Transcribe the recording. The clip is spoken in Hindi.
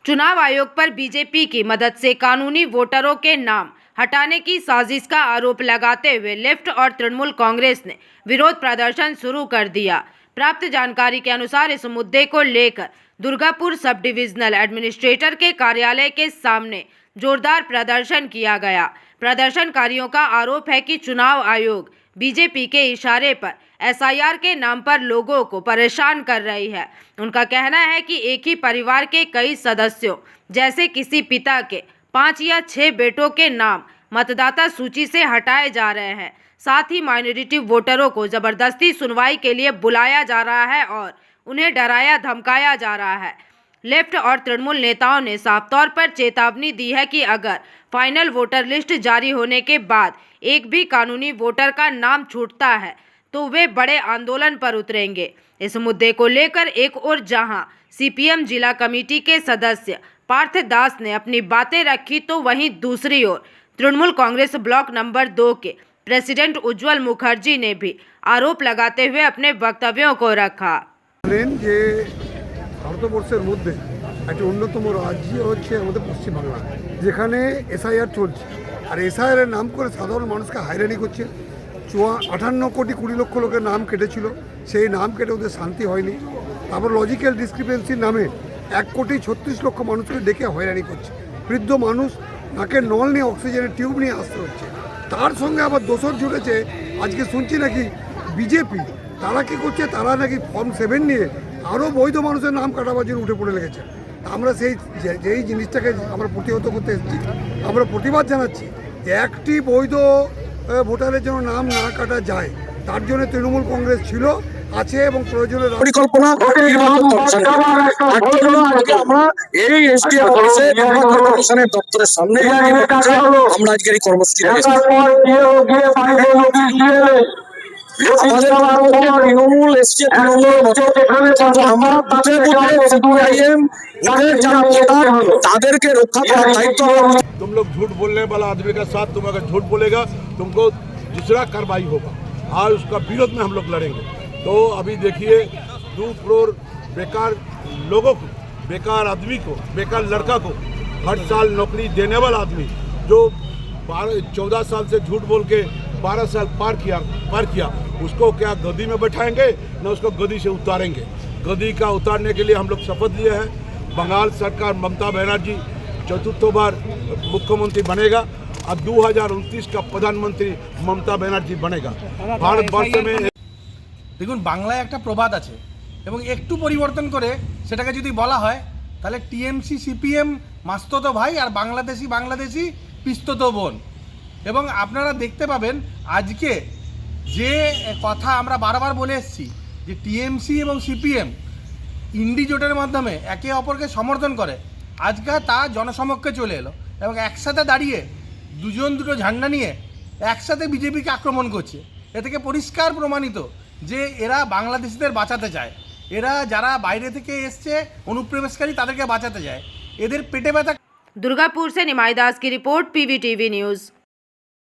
चुनाव आयोग पर बीजेपी की मदद से कानूनी वोटरों के नाम हटाने की साजिश का आरोप लगाते हुए लेफ्ट और तृणमूल कांग्रेस ने विरोध प्रदर्शन शुरू कर दिया। प्राप्त जानकारी के अनुसार इस मुद्दे को लेकर दुर्गापुर सब डिविजनल एडमिनिस्ट्रेटर के कार्यालय के सामने जोरदार प्रदर्शन किया गया। प्रदर्शनकारियों का आरोप है कि चुनाव आयोग बीजेपी के इशारे पर एसआईआर के नाम पर लोगों को परेशान कर रही है। उनका कहना है कि एक ही परिवार के कई सदस्यों जैसे किसी पिता के 5 या 6 बेटों के नाम मतदाता सूची से हटाए जा रहे हैं। साथ ही माइनॉरिटी वोटरों को जबरदस्ती सुनवाई के लिए बुलाया जा रहा है और उन्हें डराया धमकाया जा रहा है। लेफ्ट और तृणमूल नेताओं ने साफ तौर पर चेतावनी दी है कि अगर फाइनल वोटर लिस्ट जारी होने के बाद एक भी कानूनी वोटर का नाम छूटता है तो वे बड़े आंदोलन पर उतरेंगे। इस मुद्दे को लेकर एक ओर जहां सीपीएम जिला कमेटी के सदस्य पार्थ दास ने अपनी बातें रखी तो वहीं दूसरी ओर तृणमूल कांग्रेस ब्लॉक नंबर 2 के प्रेसिडेंट उज्ज्वल मुखर्जी ने भी आरोप लगाते हुए अपने वक्तव्यों को रखा। ভারতবর্ষের মধ্যে একটা অন্যতম রাজ্য হচ্ছে আমাদের পশ্চিমবাংলা, যেখানে এসআইআর চলছে। আর এসআইআর এর নাম করে সাধারণ মানুষকে হয়রানি করছে। 58 কোটি 20 লক্ষ লোকের নাম কেটেছিল, সেই নাম কেটে ওদের শান্তি হয়নি। তারপর লজিক্যাল ডিসক্রিপেন্সির নামে 1 কোটি 36 লক্ষ মানুষকে ডেকে হয়রানি করছে। বৃদ্ধ মানুষ নাকে নল নিয়ে অক্সিজেনের টিউব নিয়ে আসতে হচ্ছে। তার সঙ্গে আবার দোসর জুড়েছে, আজকে শুনছি নাকি বিজেপি তারা কী করছে, তারা নাকি ফর্ম 7 নিয়ে আরও বৈধ মানুষের নাম কাটাবার জন্য উঠে পড়ে লেগেছে। আমরা যেই জিনিসটাকে আমরা প্রতিহত করতে এসেছি, আমরা প্রতিবাদ জানাচ্ছি যে একটি বৈধ ভোটারের জন্য নাম না কাটা যায়, তার জন্য তৃণমূল কংগ্রেস ছিল, আছে এবং প্রয়োজনীয় পরিকল্পনা আমরা এই এসডিএম অফিসে কর্পোরেশনের দপ্তরের সামনে আমরা আজকের এই কর্মসূচি তৃণমূল এসডিএম তাদেরকে রক্ষা করার দায়িত্ব। तुम लोग झूठ बोलने वाला आदमी के साथ तुम अगर झूठ बोलेगा तुमको दूसरा कार्रवाई होगा और उसका विरोध में हम लोग लड़ेंगे। तो अभी देखिए 2 करोड़ बेकार लोगों को, बेकार आदमी को, बेकार लड़का को हर साल नौकरी देने वाला आदमी जो 14 साल से झूठ बोल के 12 साल पार किया उसको क्या गद्दी में बैठाएंगे न उसको गद्दी से उतारेंगे। गद्दी का उतारने के लिए हम लोग शपथ लिए हैं। बंगाल सरकार ममता बनर्जी 4th बार मुख्यमंत्री बनेगा और 2029 का प्रधानमंत्री ममता बनर्जी बनेगा। भारतवर्ष में দেখুন বাংলায় একটা প্রবাদ আছে এবং একটু পরিবর্তন করে সেটাকে যদি বলা হয় তাহলে টিএমসি সিপিএম মাস্ততো ভাই আর বাংলাদেশি পিস্ততো বোন। এবং আপনারা দেখতে পাবেন আজকে যে কথা আমরা বারবার বলে এসেছি যে টিএমসি এবং সিপিএম ইন্ডি জোটের মাধ্যমে একে অপরকে সমর্থন করে, আজকে তা জনসমক্ষে চলে এলো এবং একসাথে দাঁড়িয়ে দুটো ঝান্ডা নিয়ে একসাথে বিজেপিকে আক্রমণ করছে। এ থেকে পরিষ্কার প্রমাণিত যে এরা বাংলাদেশিদের বাঁচাতে চায়, এরা যারা বাইরে থেকে এসছে অনুপ্রবেশকারী তাদেরকে বাঁচাতে চায়, এদের পেটে ব্যথা। दुर्गापुर से निमाई दास की रिपोर्ट, पीवीटीवी न्यूज़।